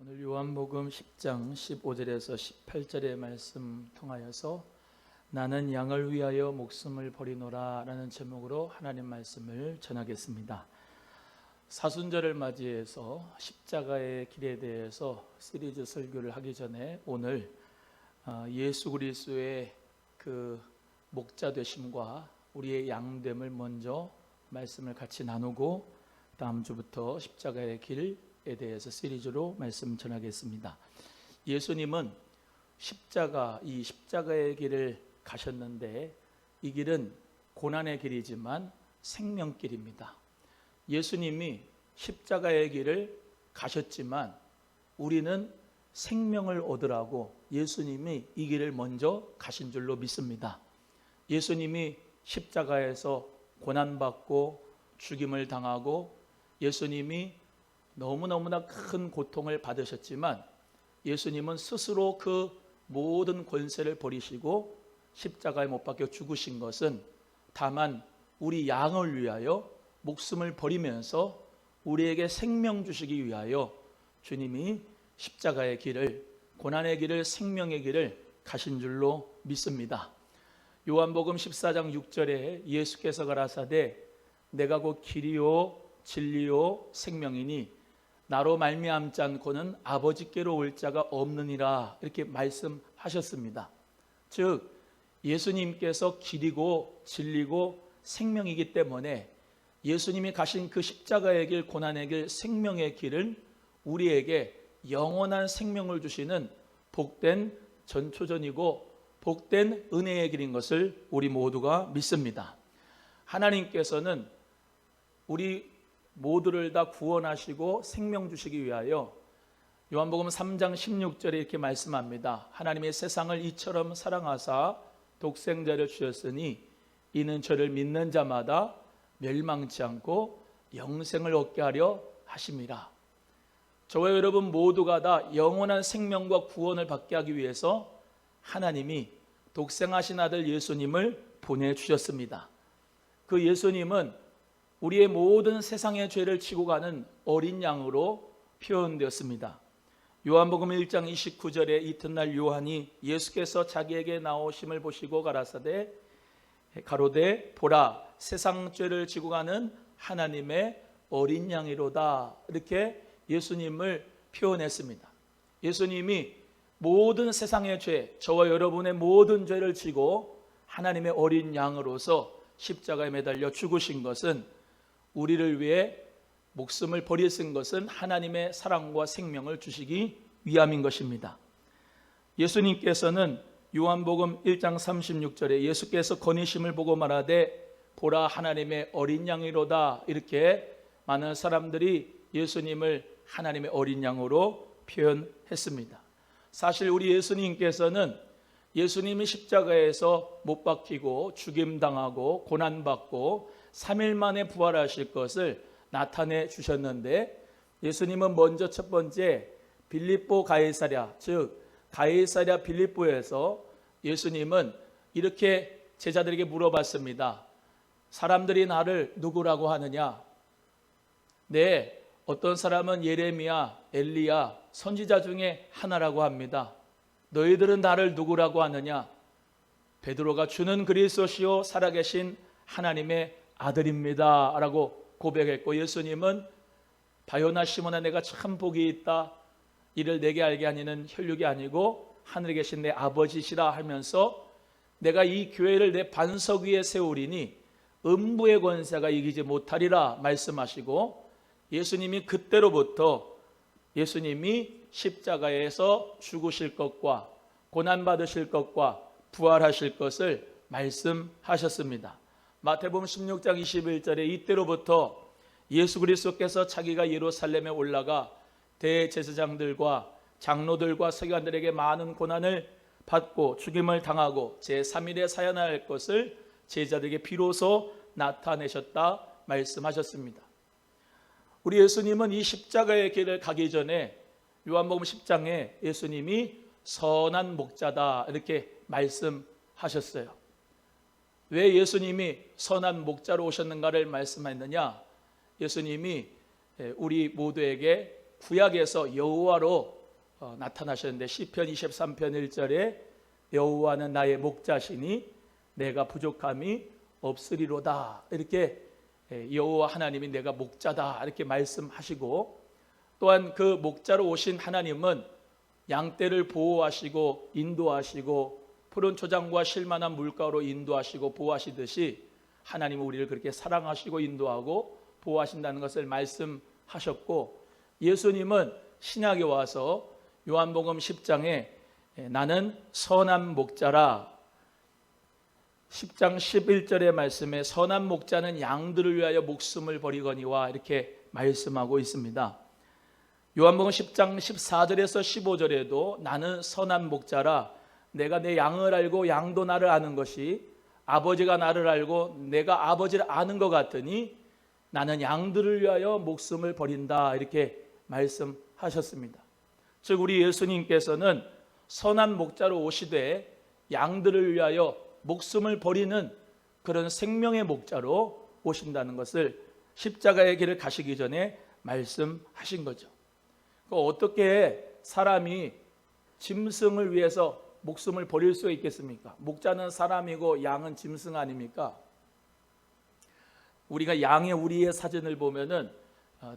오늘 요한복음 10장 15절에서 18절의 말씀 통하여서 나는 양을 위하여 목숨을 버리노라 라는 제목으로 하나님 말씀을 전하겠습니다. 사순절을 맞이해서 십자가의 길에 대해서 시리즈 설교를 하기 전에 오늘 예수 그리스도의 그 목자 되심과 우리의 양됨을 먼저 말씀을 같이 나누고 다음 주부터 십자가의 길에 대해서 시리즈로 말씀 전하겠습니다. 예수님은 이 십자가의 길을 가셨는데 이 길은 고난의 길이지만 생명길입니다. 예수님이 십자가의 길을 가셨지만 우리는 생명을 얻으라고 예수님이 이 길을 먼저 가신 줄로 믿습니다. 예수님이 십자가에서 고난받고 죽임을 당하고 예수님이 너무나 큰 고통을 받으셨지만 예수님은 스스로 그 모든 권세를 버리시고 십자가에 못 박혀 죽으신 것은 다만 우리 양을 위하여 목숨을 버리면서 우리에게 생명 주시기 위하여 주님이 십자가의 길을, 고난의 길을, 생명의 길을 가신 줄로 믿습니다. 요한복음 14장 6절에 예수께서 가라사대 내가 곧 길이요 진리요 생명이니 나로 말미암지 않고는 아버지께로 올 자가 없느니라 이렇게 말씀하셨습니다. 즉 예수님께서 길이고 진리고 생명이기 때문에 예수님이 가신 그 십자가의 길, 고난의 길, 생명의 길은 우리에게 영원한 생명을 주시는 복된 전초전이고 복된 은혜의 길인 것을 우리 모두가 믿습니다. 하나님께서는 우리 모두를 다 구원하시고 생명 주시기 위하여 요한복음 3장 16절에 이렇게 말씀합니다. 하나님의 세상을 이처럼 사랑하사 독생자를 주셨으니 이는 저를 믿는 자마다 멸망치 않고 영생을 얻게 하려 하심이라. 저와 여러분 모두가 다 영원한 생명과 구원을 받게 하기 위해서 하나님이 독생하신 아들 예수님을 보내주셨습니다. 그 예수님은 우리의 모든 세상의 죄를 지고 가는 어린 양으로 표현되었습니다. 요한복음 1장 29절에 이튿날 요한이 예수께서 자기에게 나오심을 보시고 가라사대 가로되 보라 세상 죄를 지고 가는 하나님의 어린 양이로다 이렇게 예수님을 표현했습니다. 예수님이 모든 세상의 죄, 저와 여러분의 모든 죄를 지고 하나님의 어린 양으로서 십자가에 매달려 죽으신 것은 우리를 위해 목숨을 버리신 것은 하나님의 사랑과 생명을 주시기 위함인 것입니다. 예수님께서는 요한복음 1장 36절에 예수께서 건의심을 보고 말하되 보라 하나님의 어린 양이로다 이렇게 많은 사람들이 예수님을 하나님의 어린 양으로 표현했습니다. 사실 우리 예수님께서는 예수님이 십자가에서 못 박히고 죽임당하고 고난받고 3일 만에 부활하실 것을 나타내 주셨는데 예수님은 먼저 첫 번째 빌립보 가이사랴 즉 가이사랴 빌립보에서 예수님은 이렇게 제자들에게 물어봤습니다. 사람들이 나를 누구라고 하느냐? 네, 어떤 사람은 예레미야, 엘리야, 선지자 중에 하나라고 합니다. 너희들은 나를 누구라고 하느냐? 베드로가 주는 그리스도시요 살아계신 하나님의 아들입니다 라고 고백했고 예수님은 바요나 시몬아 내가 참 복이 있다. 이를 내게 알게 하니는 혈육이 아니고 하늘에 계신 내 아버지시라 하면서 내가 이 교회를 내 반석 위에 세우리니 음부의 권세가 이기지 못하리라 말씀하시고 예수님이 그때로부터 예수님이 십자가에서 죽으실 것과 고난받으실 것과 부활하실 것을 말씀하셨습니다. 마태복음 16장 21절에 이때로부터 예수 그리스도께서 자기가 예루살렘에 올라가 대제사장들과 장로들과 서기관들에게 많은 고난을 받고 죽임을 당하고 제3일에 사연할 것을 제자들에게 비로소 나타내셨다 말씀하셨습니다. 우리 예수님은 이 십자가의 길을 가기 전에 요한복음 10장에 예수님이 선한 목자다 이렇게 말씀하셨어요. 왜 예수님이 선한 목자로 오셨는가를 말씀했느냐? 예수님이 우리 모두에게 구약에서 여호와로 나타나셨는데 시편 23편 1절에 여호와는 나의 목자시니 내가 부족함이 없으리로다. 이렇게 여호와 하나님이 내가 목자다 이렇게 말씀하시고, 또한 그 목자로 오신 하나님은 양떼를 보호하시고 인도하시고 푸른 초장과 실만한 물가로 인도하시고 보호하시듯이 하나님은 우리를 그렇게 사랑하시고 인도하고 보호하신다는 것을 말씀하셨고, 예수님은 신약에 와서 요한복음 10장에 나는 선한 목자라, 10장 11절의 말씀에 선한 목자는 양들을 위하여 목숨을 버리거니와 이렇게 말씀하고 있습니다. 요한복음 10장 14절에서 15절에도 나는 선한 목자라, 내가 내 양을 알고 양도 나를 아는 것이 아버지가 나를 알고 내가 아버지를 아는 것 같으니 나는 양들을 위하여 목숨을 버린다 이렇게 말씀하셨습니다. 즉 우리 예수님께서는 선한 목자로 오시되 양들을 위하여 목숨을 버리는 그런 생명의 목자로 오신다는 것을 십자가의 길을 가시기 전에 말씀하신 거죠. 어떻게 사람이 짐승을 위해서 목숨을 버릴 수 있겠습니까? 목자는 사람이고 양은 짐승 아닙니까? 우리가 양의 우리의 사진을 보면은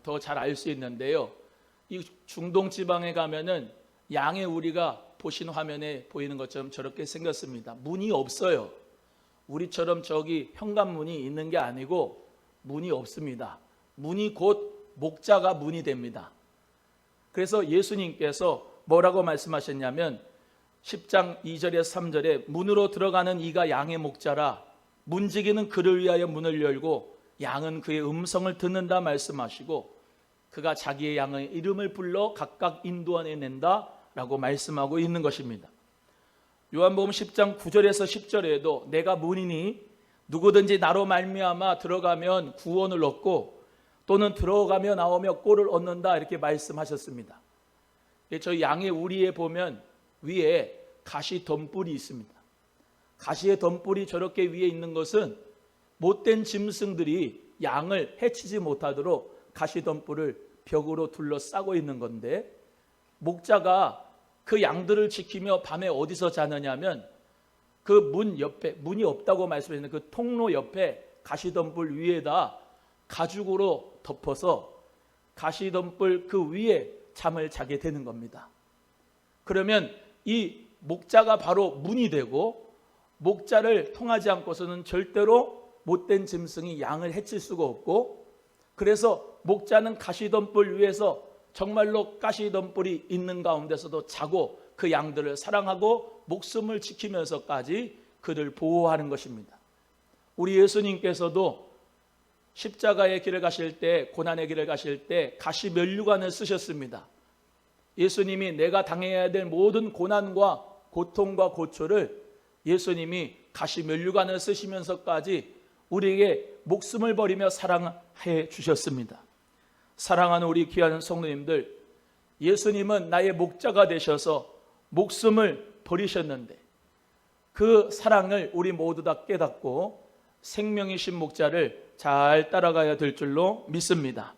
더 잘 알 수 있는데요. 이 중동 지방에 가면은 양의 우리가 보신 화면에 보이는 것처럼 저렇게 생겼습니다. 문이 없어요. 우리처럼 저기 현관문이 있는 게 아니고 문이 없습니다. 문이 곧 목자가 문이 됩니다. 그래서 예수님께서 뭐라고 말씀하셨냐면 10장 2절에서 3절에 문으로 들어가는 이가 양의 목자라, 문지기는 그를 위하여 문을 열고 양은 그의 음성을 듣는다 말씀하시고 그가 자기의 양의 이름을 불러 각각 인도해낸다 라고 말씀하고 있는 것입니다. 요한복음 10장 9절에서 10절에도 내가 문이니 누구든지 나로 말미암아 들어가면 구원을 얻고 또는 들어가며 나오며 꼴을 얻는다 이렇게 말씀하셨습니다. 저희 양의 우리에 보면 위에 가시 덤불이 있습니다. 가시의 덤불이 저렇게 위에 있는 것은 못된 짐승들이 양을 해치지 못하도록 가시 덤불을 벽으로 둘러싸고 있는 건데, 목자가 그 양들을 지키며 밤에 어디서 자느냐 하면 그 문 옆에, 문이 없다고 말씀하시는 그 통로 옆에 가시덤불 위에다 가죽으로 덮어서 가시덤불 그 위에 잠을 자게 되는 겁니다. 그러면 이 목자가 바로 문이 되고, 목자를 통하지 않고서는 절대로 못된 짐승이 양을 해칠 수가 없고, 그래서 목자는 가시덤불 위에서 정말로 가시덤불이 있는 가운데서도 자고 그 양들을 사랑하고 목숨을 지키면서까지 그들 보호하는 것입니다. 우리 예수님께서도 십자가의 길을 가실 때, 고난의 길을 가실 때 가시 면류관을 쓰셨습니다. 예수님이 내가 당해야 될 모든 고난과 고통과 고초를 예수님이 가시 면류관을 쓰시면서까지 우리에게 목숨을 버리며 사랑해 주셨습니다. 사랑하는 우리 귀한 성도님들, 예수님은 나의 목자가 되셔서 목숨을 버리셨는데 그 사랑을 우리 모두 다 깨닫고 생명이신 목자를 잘 따라가야 될 줄로 믿습니다.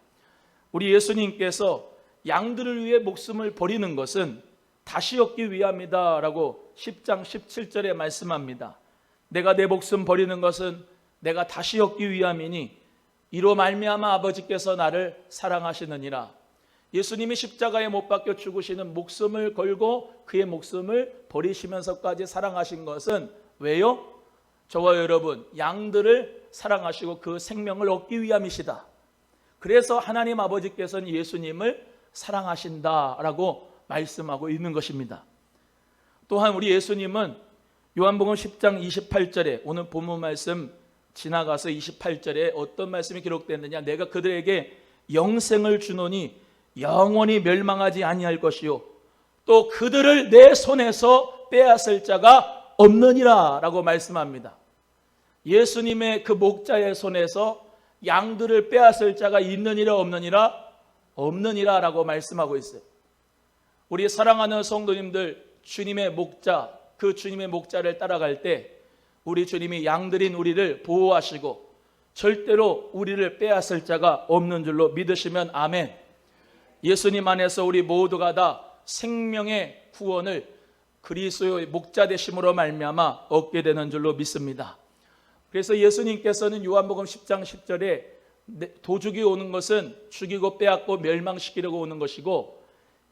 우리 예수님께서 양들을 위해 목숨을 버리는 것은 다시 얻기 위함이다 라고 10장 17절에 말씀합니다. 내가 내 목숨 버리는 것은 내가 다시 얻기 위함이니 이로 말미암아 아버지께서 나를 사랑하시느니라. 예수님이 십자가에 못 박혀 죽으시는 목숨을 걸고 그의 목숨을 버리시면서까지 사랑하신 것은 왜요? 저와 여러분, 양들을 사랑하시고 그 생명을 얻기 위함이시다. 그래서 하나님 아버지께서는 예수님을 사랑하신다라고 말씀하고 있는 것입니다. 또한 우리 예수님은 요한복음 10장 28절에 오늘 본문 말씀 지나가서 28절에 어떤 말씀이 기록됐느냐, 내가 그들에게 영생을 주노니 영원히 멸망하지 아니할 것이요 또 그들을 내 손에서 빼앗을 자가 없느니라 라고 말씀합니다. 예수님의 그 목자의 손에서 양들을 빼앗을 자가 있느니라 없느니라? 없느니라 라고 말씀하고 있어요. 우리 사랑하는 성도님들, 주님의 목자, 그 주님의 목자를 따라갈 때 우리 주님이 양들인 우리를 보호하시고 절대로 우리를 빼앗을 자가 없는 줄로 믿으시면 아멘. 예수님 안에서 우리 모두가 다 생명의 구원을 그리스도의 목자 되심으로 말미암아 얻게 되는 줄로 믿습니다. 그래서 예수님께서는 요한복음 10장 10절에 도둑이 오는 것은 죽이고 빼앗고 멸망시키려고 오는 것이고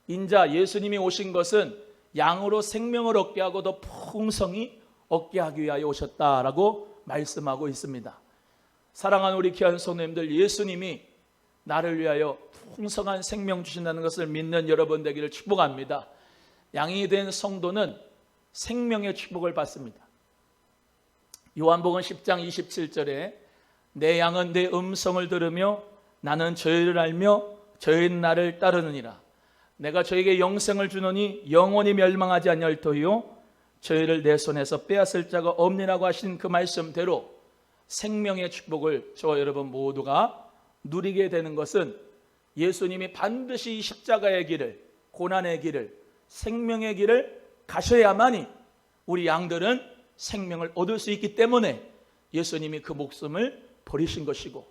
인자 예수님이 오신 것은 양으로 생명을 얻게 하고 더 풍성히 얻게 하기 위하여 오셨다라고 말씀하고 있습니다. 사랑하는 우리 귀한 성도님들, 예수님이 나를 위하여 풍성한 생명 주신다는 것을 믿는 여러분 되기를 축복합니다. 양이 된 성도는 생명의 축복을 받습니다. 요한복음 10장 27절에 내 양은 내 음성을 들으며 나는 저희를 알며 저희는 나를 따르느니라. 내가 저에게 영생을 주노니 영원히 멸망하지 아니할 터이요 저희를 내 손에서 빼앗을 자가 없느라고 하신 그 말씀대로 생명의 축복을 저와 여러분 모두가 누리게 되는 것은 예수님이 반드시 이 십자가의 길을, 고난의 길을, 생명의 길을 가셔야만이 우리 양들은 생명을 얻을 수 있기 때문에 예수님이 그 목숨을 버리신 것이고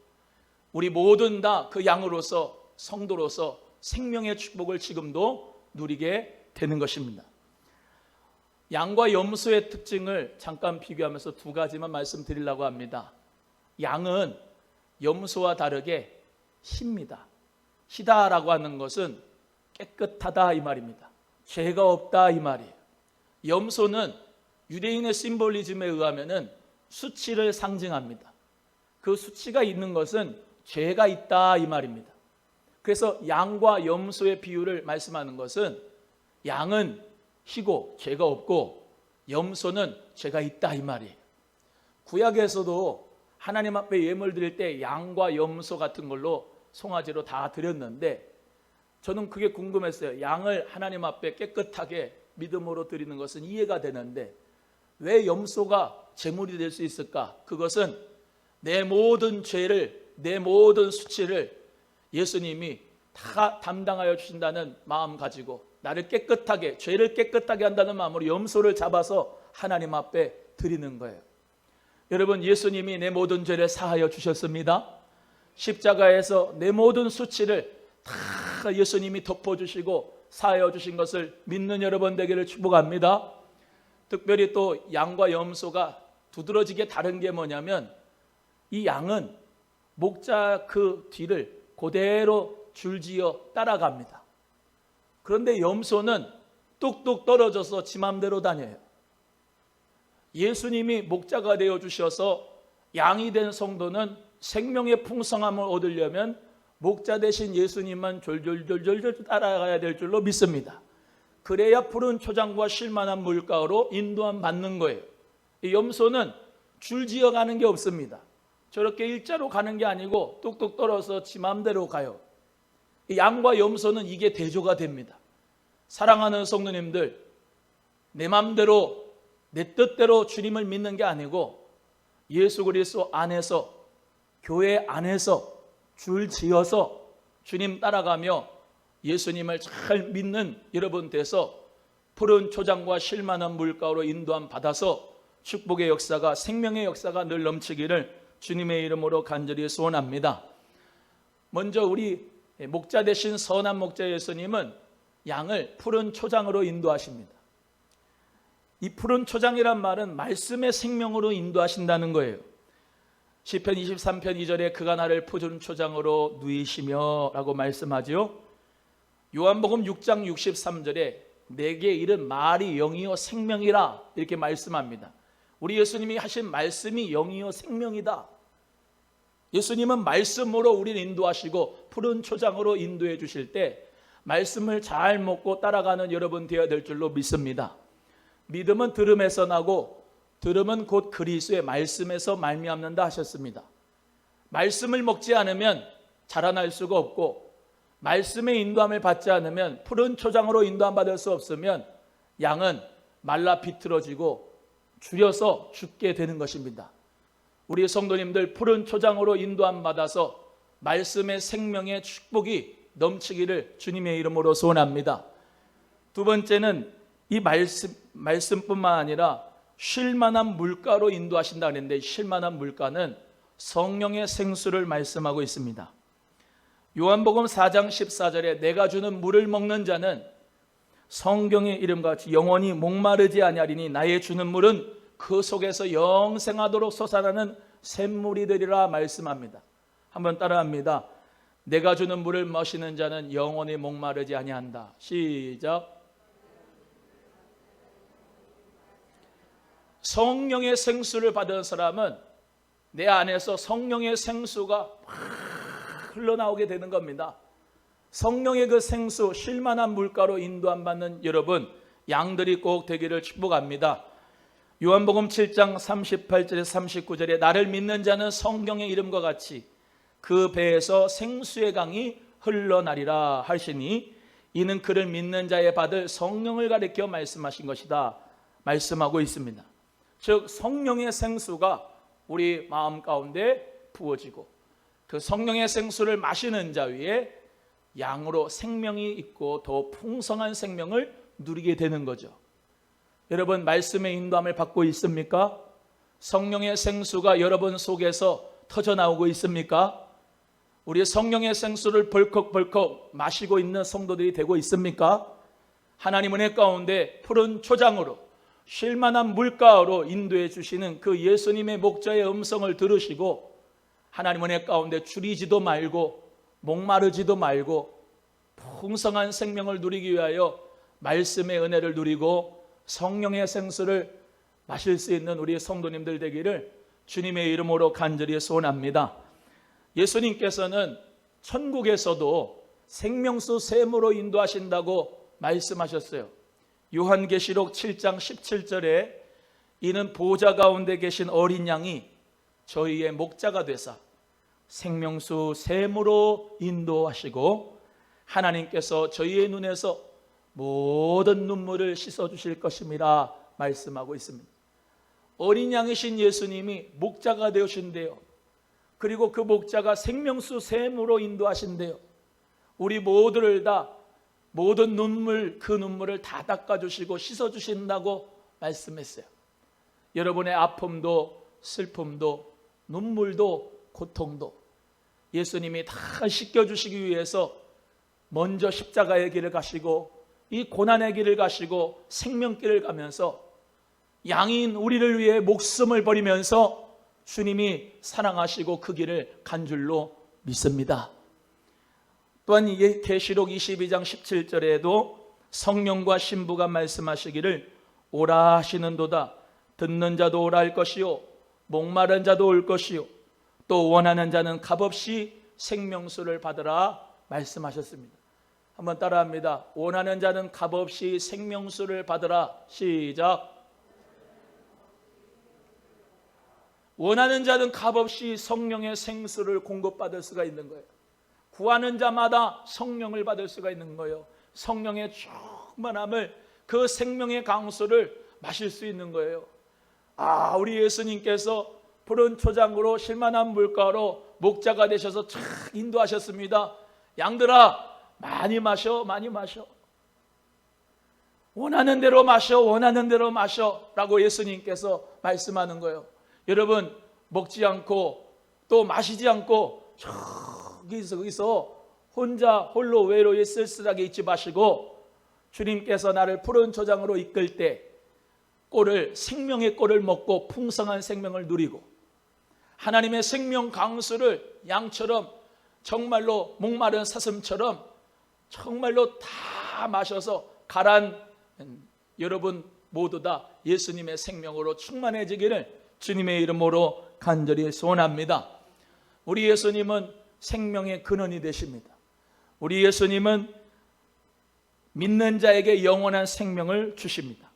우리 모든 다 그 양으로서 성도로서 생명의 축복을 지금도 누리게 되는 것입니다. 양과 염소의 특징을 잠깐 비교하면서 두 가지만 말씀드리려고 합니다. 양은 염소와 다르게 희입니다. 희다라고 하는 것은 깨끗하다 이 말입니다. 죄가 없다 이 말이에요. 염소는 유대인의 심볼리즘에 의하면 수치를 상징합니다. 그 수치가 있는 것은 죄가 있다 이 말입니다. 그래서 양과 염소의 비유를 말씀하는 것은 양은 희고 죄가 없고 염소는 죄가 있다 이 말이에요. 구약에서도 하나님 앞에 예물 드릴 때 양과 염소 같은 걸로 송아지로 다 드렸는데 저는 그게 궁금했어요. 양을 하나님 앞에 깨끗하게 믿음으로 드리는 것은 이해가 되는데 왜 염소가 제물이 될 수 있을까? 그것은 내 모든 죄를, 내 모든 수치를 예수님이 다 담당하여 주신다는 마음 가지고 나를 깨끗하게, 죄를 깨끗하게 한다는 마음으로 염소를 잡아서 하나님 앞에 드리는 거예요. 여러분, 예수님이 내 모든 죄를 사하여 주셨습니다. 십자가에서 내 모든 수치를 다 예수님이 덮어주시고 사하여 주신 것을 믿는 여러분 되기를 축복합니다. 특별히 또 양과 염소가 두드러지게 다른 게 뭐냐면 이 양은 목자 그 뒤를 그대로 줄지어 따라갑니다. 그런데 염소는 뚝뚝 떨어져서 지 맘대로 다녀요. 예수님이 목자가 되어 주셔서 양이 된 성도는 생명의 풍성함을 얻으려면 목자 대신 예수님만 졸졸졸졸 따라가야 될 줄로 믿습니다. 그래야 푸른 초장과 쉴만한 물가로 인도함 받는 거예요. 이 염소는 줄지어 가는 게 없습니다. 저렇게 일자로 가는 게 아니고 뚝뚝 떨어서 지 맘대로 가요. 이 양과 염소는 이게 대조가 됩니다. 사랑하는 성도님들, 내 맘대로 내 뜻대로 주님을 믿는 게 아니고 예수 그리스도 안에서, 교회 안에서 줄지어서 주님 따라가며 예수님을 잘 믿는 여러분 돼서 푸른 초장과 쉴만한 물가로 인도함 받아서 축복의 역사가, 생명의 역사가 늘 넘치기를 주님의 이름으로 간절히 소원합니다. 먼저 우리 목자 되신 선한 목자 예수님은 양을 푸른 초장으로 인도하십니다. 이 푸른 초장이란 말은 말씀의 생명으로 인도하신다는 거예요. 시편 23편 2절에 그가 나를 푸른 초장으로 누이시며 라고 말씀하지요. 요한복음 6장 63절에 내게 이른 말이 영이요 생명이라 이렇게 말씀합니다. 우리 예수님이 하신 말씀이 영이요 생명이다. 예수님은 말씀으로 우리를 인도하시고 푸른 초장으로 인도해 주실 때 말씀을 잘 먹고 따라가는 여러분 되어야 될 줄로 믿습니다. 믿음은 들음에서 나고 들음은 곧 그리스도의 말씀에서 말미암는다 하셨습니다. 말씀을 먹지 않으면 자라날 수가 없고 말씀의 인도함을 받지 않으면 푸른 초장으로 인도함 받을 수 없으면 양은 말라 비틀어지고 줄여서 죽게 되는 것입니다. 우리 성도님들 푸른 초장으로 인도함 받아서 말씀의 생명의 축복이 넘치기를 주님의 이름으로 소원합니다. 두 번째는 이 말씀뿐만 아니라 쉴만한 물가로 인도하신다 그랬는데 쉴만한 물가는 성령의 생수를 말씀하고 있습니다. 요한복음 4장 14절에 내가 주는 물을 먹는 자는 성경의 이름과 같이 영원히 목마르지 아니하리니 나의 주는 물은 그 속에서 영생하도록 솟아나는 샘물이 되리라 말씀합니다. 한번 따라합니다. 내가 주는 물을 마시는 자는 영원히 목마르지 아니한다. 시작. 성령의 생수를 받은 사람은 내 안에서 성령의 생수가 흘러나오게 되는 겁니다. 성령의 그 생수, 쉴만한 물가로 인도 안 받는 여러분, 양들이 꼭 되기를 축복합니다. 요한복음 7장 38절에 39절에 나를 믿는 자는 성경의 이름과 같이 그 배에서 생수의 강이 흘러나리라 하시니 이는 그를 믿는 자에 받을 성령을 가리켜 말씀하신 것이다 말씀하고 있습니다. 즉 성령의 생수가 우리 마음 가운데 부어지고 그 성령의 생수를 마시는 자 위에 양으로 생명이 있고 더 풍성한 생명을 누리게 되는 거죠. 여러분 말씀의 인도함을 받고 있습니까? 성령의 생수가 여러분 속에서 터져나오고 있습니까? 우리 성령의 생수를 벌컥벌컥 마시고 있는 성도들이 되고 있습니까? 하나님 은혜 가운데 푸른 초장으로 쉴만한 물가로 인도해 주시는 그 예수님의 목자의 음성을 들으시고 하나님 은혜 가운데 줄이지도 말고 목마르지도 말고 풍성한 생명을 누리기 위하여 말씀의 은혜를 누리고 성령의 생수를 마실 수 있는 우리 성도님들 되기를 주님의 이름으로 간절히 소원합니다. 예수님께서는 천국에서도 생명수 샘으로 인도하신다고 말씀하셨어요. 요한계시록 7장 17절에 이는 보좌 가운데 계신 어린 양이 저희의 목자가 되사 생명수 샘으로 인도하시고 하나님께서 저희의 눈에서 모든 눈물을 씻어주실 것입니다 말씀하고 있습니다. 어린 양이신 예수님이 목자가 되오신대요. 그리고 그 목자가 생명수 샘으로 인도하신대요. 우리 모두를 다 모든 눈물 그 눈물을 다 닦아주시고 씻어주신다고 말씀했어요. 여러분의 아픔도 슬픔도 눈물도 고통도 예수님이 다 씻겨주시기 위해서 먼저 십자가의 길을 가시고 이 고난의 길을 가시고 생명길을 가면서 양인 우리를 위해 목숨을 버리면서 주님이 사랑하시고 그 길을 간 줄로 믿습니다. 또한 계시록 22장 17절에도 성령과 신부가 말씀하시기를 오라 하시는도다. 듣는 자도 오라 할 것이요 목마른 자도 올 것이요 또 원하는 자는 값없이 생명수를 받으라 말씀하셨습니다. 한번 따라합니다. 원하는 자는 값없이 생명수를 받으라. 시작. 원하는 자는 값없이 성령의 생수를 공급받을 수가 있는 거예요. 구하는 자마다 성령을 받을 수가 있는 거예요. 성령의 충만함을 그 생명의 강수를 마실 수 있는 거예요. 우리 예수님께서 푸른 초장으로 쉴만한 물가로 목자가 되셔서 쫙 인도하셨습니다. 양들아 많이 마셔 많이 마셔 원하는 대로 마셔 원하는 대로 마셔 라고 예수님께서 말씀하는 거예요. 여러분 먹지 않고 또 마시지 않고 거기서 혼자 홀로 외로이 쓸쓸하게 있지 마시고 주님께서 나를 푸른 초장으로 이끌 때 생명의 꼴을 먹고 풍성한 생명을 누리고 하나님의 생명 강수를 양처럼 정말로 목마른 사슴처럼 정말로 다 마셔서 가란 여러분 모두 다 예수님의 생명으로 충만해지기를 주님의 이름으로 간절히 소원합니다. 우리 예수님은 생명의 근원이 되십니다. 우리 예수님은 믿는 자에게 영원한 생명을 주십니다.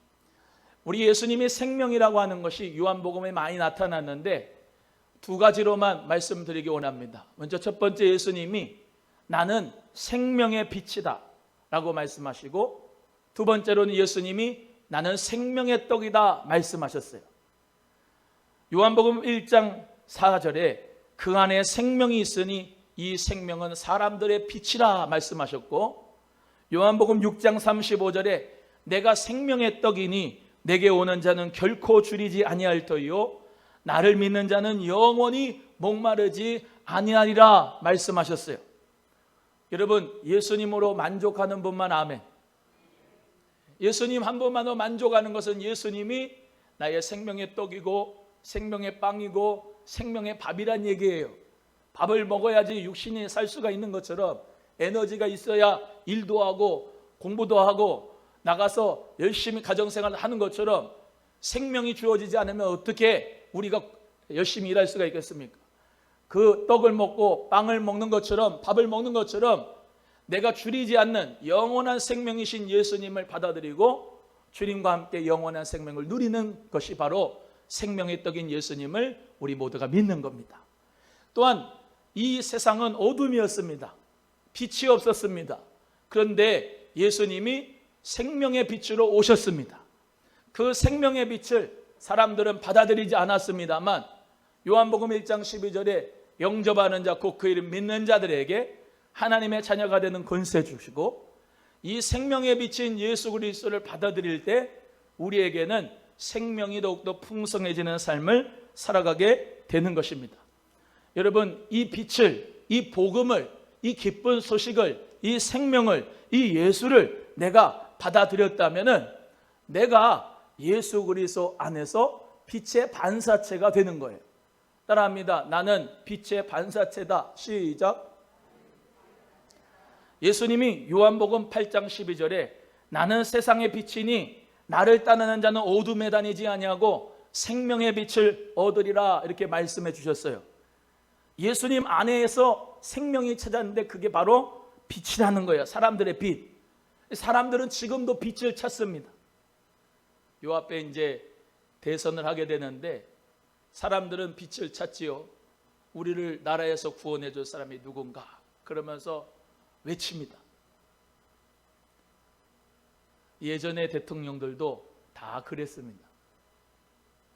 우리 예수님이 생명이라고 하는 것이 요한복음에 많이 나타났는데 두 가지로만 말씀드리기 원합니다. 먼저 첫 번째 예수님이 나는 생명의 빛이다 라고 말씀하시고 두 번째로는 예수님이 나는 생명의 떡이다 말씀하셨어요. 요한복음 1장 4절에 그 안에 생명이 있으니 이 생명은 사람들의 빛이라 말씀하셨고 요한복음 6장 35절에 내가 생명의 떡이니 내게 오는 자는 결코 줄이지 아니할 터이요 나를 믿는 자는 영원히 목마르지 아니하리라 말씀하셨어요. 여러분, 예수님으로 만족하는 분만 아멘. 예수님 한 분만으로 만족하는 것은 예수님이 나의 생명의 떡이고 생명의 빵이고 생명의 밥이란 얘기예요. 밥을 먹어야지 육신이 살 수가 있는 것처럼 에너지가 있어야 일도 하고 공부도 하고 나가서 열심히 가정생활을 하는 것처럼 생명이 주어지지 않으면 어떻게 우리가 열심히 일할 수가 있겠습니까? 그 떡을 먹고 빵을 먹는 것처럼, 밥을 먹는 것처럼 내가 줄이지 않는 영원한 생명이신 예수님을 받아들이고 주님과 함께 영원한 생명을 누리는 것이 바로 생명의 떡인 예수님을 우리 모두가 믿는 겁니다. 또한 이 세상은 어둠이었습니다. 빛이 없었습니다. 그런데 예수님이 생명의 빛으로 오셨습니다. 그 생명의 빛을 사람들은 받아들이지 않았습니다만 요한복음 1장 12절에 영접하는 자 곧 그 이름 믿는 자들에게 하나님의 자녀가 되는 권세 주시고, 이 생명의 빛인 예수 그리스도를 받아들일 때 우리에게는 생명이 더욱더 풍성해지는 삶을 살아가게 되는 것입니다. 여러분, 이 빛을, 이 복음을, 이 기쁜 소식을, 이 생명을, 이 예수를 내가 받아들였다면은 내가 예수 그리스도 안에서 빛의 반사체가 되는 거예요. 따라합니다. 나는 빛의 반사체다. 시작. 예수님이 요한복음 8장 12절에 나는 세상의 빛이니 나를 따르는 자는 어둠에 다니지 아니하고 생명의 빛을 얻으리라 이렇게 말씀해 주셨어요. 예수님 안에서 생명이 찾았는데 그게 바로 빛이라는 거예요. 사람들의 빛. 사람들은 지금도 빛을 찾습니다. 요 앞에 이제 대선을 하게 되는데 사람들은 빛을 찾지요. 우리를 나라에서 구원해 줄 사람이 누군가 그러면서 외칩니다. 예전의 대통령들도 다 그랬습니다.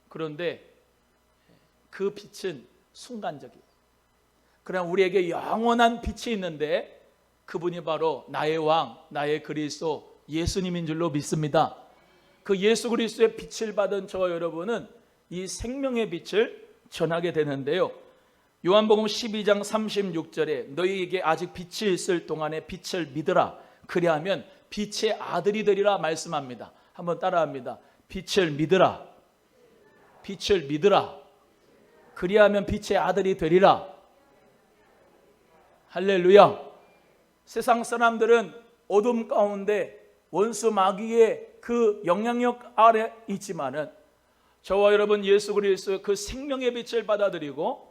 그런데 그 빛은 순간적이에요. 그러나 우리에게 영원한 빛이 있는데 그분이 바로 나의 왕, 나의 그리스도 예수님인 줄로 믿습니다. 그 예수 그리스도의 빛을 받은 저와 여러분은 이 생명의 빛을 전하게 되는데요. 요한복음 12장 36절에 너희에게 아직 빛이 있을 동안에 빛을 믿으라. 그리하면 빛의 아들이 되리라 말씀합니다. 한번 따라합니다. 빛을 믿으라. 빛을 믿으라. 그리하면 빛의 아들이 되리라. 할렐루야. 세상 사람들은 어둠 가운데 원수 마귀의 그 영향력 아래 있지만은 저와 여러분 예수 그리스도의 그 생명의 빛을 받아들이고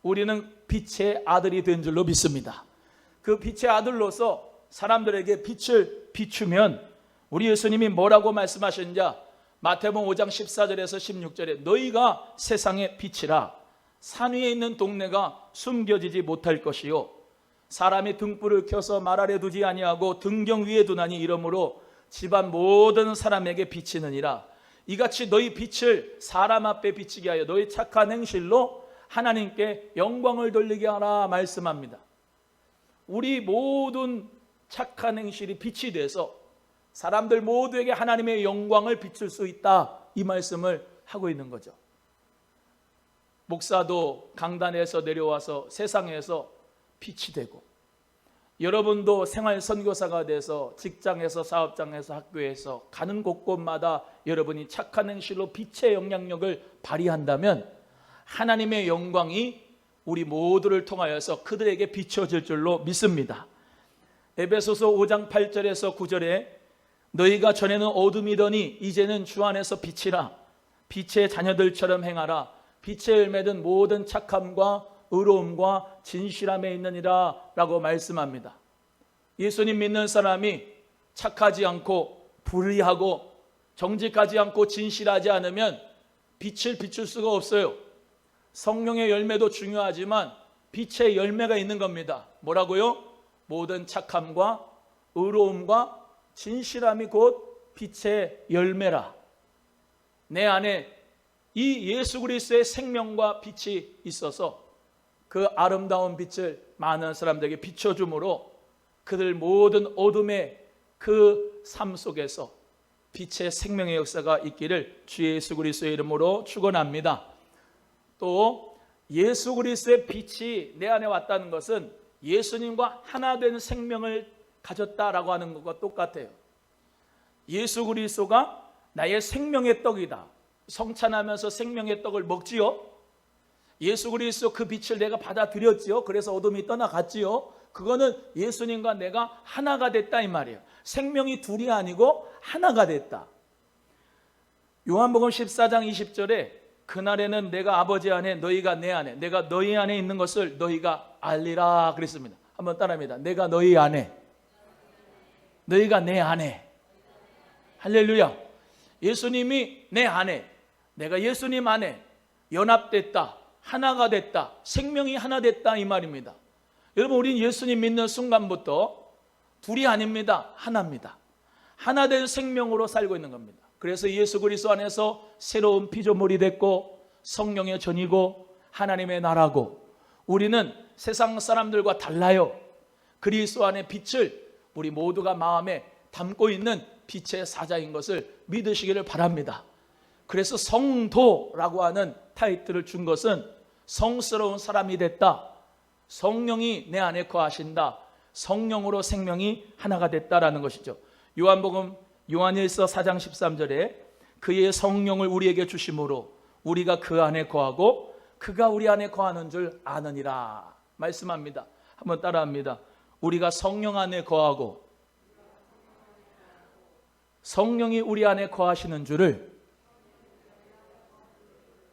우리는 빛의 아들이 된 줄로 믿습니다. 그 빛의 아들로서 사람들에게 빛을 비추면 우리 예수님이 뭐라고 말씀하셨는지 마태복음 5장 14절에서 16절에 너희가 세상의 빛이라. 산 위에 있는 동네가 숨겨지지 못할 것이요 사람이 등불을 켜서 말 아래 두지 아니하고 등경 위에 두나니 이러므로 집안 모든 사람에게 비치느니라. 이같이 너희 빛을 사람 앞에 비치게 하여 너희 착한 행실로 하나님께 영광을 돌리게 하라 말씀합니다. 우리 모든 착한 행실이 빛이 돼서 사람들 모두에게 하나님의 영광을 비출 수 있다 이 말씀을 하고 있는 거죠. 목사도 강단에서 내려와서 세상에서 빛이 되고 여러분도 생활 선교사가 돼서 직장에서 사업장에서 학교에서 가는 곳곳마다 여러분이 착한 행실로 빛의 영향력을 발휘한다면 하나님의 영광이 우리 모두를 통하여서 그들에게 비춰질 줄로 믿습니다. 에베소서 5장 8절에서 9절에 너희가 전에는 어둠이더니 이제는 주 안에서 빛이라. 빛의 자녀들처럼 행하라. 빛의 열매는 모든 착함과 의로움과 진실함에 있느니라 라고 말씀합니다. 예수님 믿는 사람이 착하지 않고 불의하고 정직하지 않고 진실하지 않으면 빛을 비출 수가 없어요. 성령의 열매도 중요하지만 빛의 열매가 있는 겁니다. 뭐라고요? 모든 착함과 의로움과 진실함이 곧 빛의 열매라. 내 안에 이 예수 그리스도의 생명과 빛이 있어서 그 아름다운 빛을 많은 사람들에게 비춰줌으로 그들 모든 어둠의 그 삶 속에서 빛의 생명의 역사가 있기를 주 예수 그리스도의 이름으로 축원합니다. 또 예수 그리스도의 빛이 내 안에 왔다는 것은 예수님과 하나 된 생명을 가졌다라고 하는 것과 똑같아요. 예수 그리스도가 나의 생명의 떡이다. 성찬하면서 생명의 떡을 먹지요. 예수 그리스도 그 빛을 내가 받아들였지요. 그래서 어둠이 떠나갔지요. 그거는 예수님과 내가 하나가 됐다 이 말이에요. 생명이 둘이 아니고 하나가 됐다. 요한복음 14장 20절에 그날에는 내가 아버지 안에 너희가 내 안에 내가 너희 안에 있는 것을 너희가 알리라 그랬습니다. 한번 따라합니다. 내가 너희 안에 너희가 내 안에. 할렐루야. 예수님이 내 안에, 내가 예수님 안에 연합됐다, 하나가 됐다, 생명이 하나 됐다 이 말입니다. 여러분, 우린 예수님 믿는 순간부터 둘이 아닙니다. 하나입니다. 하나 된 생명으로 살고 있는 겁니다. 그래서 예수 그리스도 안에서 새로운 피조물이 됐고 성령의 전이고 하나님의 나라고, 우리는 세상 사람들과 달라요. 그리스도 안의 빛을 우리 모두가 마음에 담고 있는 빛의 사자인 것을 믿으시기를 바랍니다. 그래서 성도라고 하는 타이틀을 준 것은 성스러운 사람이 됐다, 성령이 내 안에 거하신다, 성령으로 생명이 하나가 됐다라는 것이죠. 요한복음 요한일서 4장 13절에 그의 성령을 우리에게 주심으로 우리가 그 안에 거하고 그가 우리 안에 거하는 줄 아느니라 말씀합니다. 한번 따라합니다. 우리가 성령 안에 거하고 성령이 우리 안에 거하시는 줄을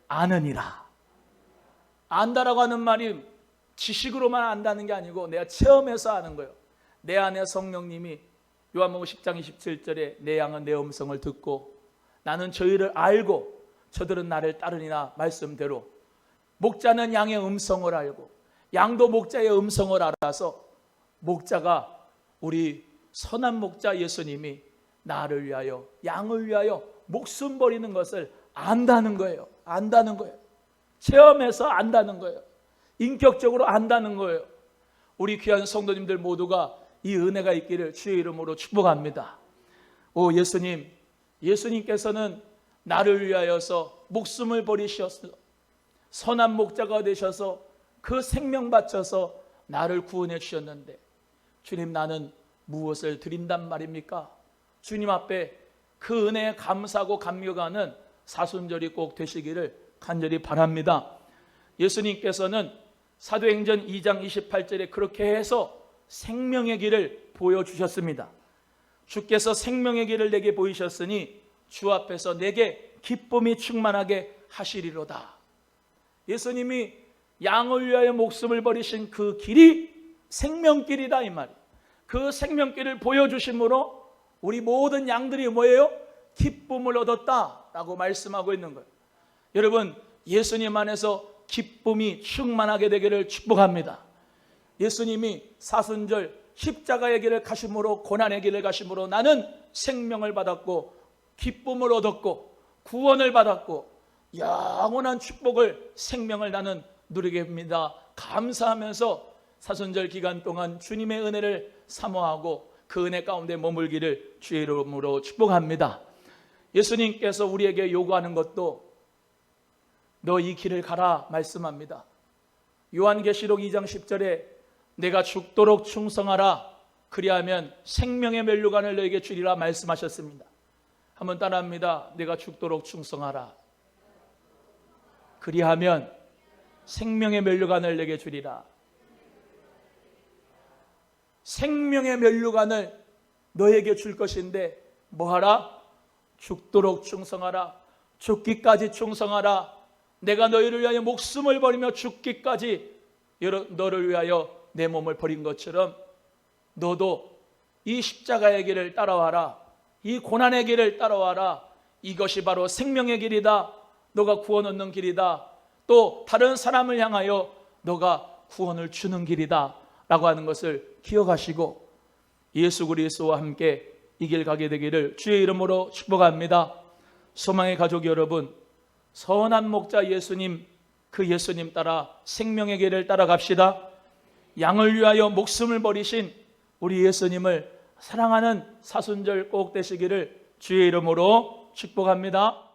아느니라. 안다라고 하는 말이 지식으로만 안다는 게 아니고 내가 체험해서 아는 거예요. 내 안에 성령님이, 요한복음 10장 27절에 내 양은 내 음성을 듣고 나는 저희를 알고 저들은 나를 따르니라 말씀대로, 목자는 양의 음성을 알고 양도 목자의 음성을 알아서 목자가, 우리 선한 목자 예수님이 나를 위하여, 양을 위하여 목숨 버리는 것을 안다는 거예요. 안다는 거예요. 체험해서 안다는 거예요. 인격적으로 안다는 거예요. 우리 귀한 성도님들 모두가 이 은혜가 있기를 주의 이름으로 축복합니다. 오 예수님, 예수님께서는 나를 위하여서 목숨을 버리셨어. 선한 목자가 되셔서 그 생명 바쳐서 나를 구원해 주셨는데, 주님 나는 무엇을 드린단 말입니까? 주님 앞에 그 은혜에 감사하고 감격하는 사순절이 꼭 되시기를 간절히 바랍니다. 예수님께서는 사도행전 2장 28절에 그렇게 해서 생명의 길을 보여주셨습니다. 주께서 생명의 길을 내게 보이셨으니 주 앞에서 내게 기쁨이 충만하게 하시리로다. 예수님이 양을 위하여 목숨을 버리신 그 길이 생명길이다 이 말이에요. 그 생명길을 보여주심으로 우리 모든 양들이 뭐예요? 기쁨을 얻었다라고 말씀하고 있는 거예요. 여러분, 예수님 안에서 기쁨이 충만하게 되기를 축복합니다. 예수님이 사순절 십자가의 길을 가심으로, 고난의 길을 가심으로 나는 생명을 받았고 기쁨을 얻었고 구원을 받았고 영원한 축복을, 생명을 나는 누리게 됩니다. 감사하면서 사순절 기간 동안 주님의 은혜를 사모하고 그 은혜 가운데 머물기를 주의 이름으로 축복합니다. 예수님께서 우리에게 요구하는 것도 너 이 길을 가라 말씀합니다. 요한계시록 2장 10절에 내가 죽도록 충성하라, 그리하면 생명의 면류관을 너에게 주리라 말씀하셨습니다. 한번 따라합니다. 내가 죽도록 충성하라, 그리하면 생명의 면류관을 내게 주리라. 생명의 면류관을 너에게 줄 것인데 뭐하라? 죽도록 충성하라. 죽기까지 충성하라. 내가 너희를 위하여 목숨을 버리며 죽기까지 너를 위하여 내 몸을 버린 것처럼 너도 이 십자가의 길을 따라와라. 이 고난의 길을 따라와라. 이것이 바로 생명의 길이다. 너가 구원 얻는 길이다. 또 다른 사람을 향하여 너가 구원을 주는 길이다 라고 하는 것을 기억하시고 예수 그리스도와 함께 이 길 가게 되기를 주의 이름으로 축복합니다. 소망의 가족 여러분, 선한 목자 예수님, 그 예수님 따라 생명의 길을 따라갑시다. 양을 위하여 목숨을 버리신 우리 예수님을 사랑하는 사순절 꼭 되시기를 주의 이름으로 축복합니다.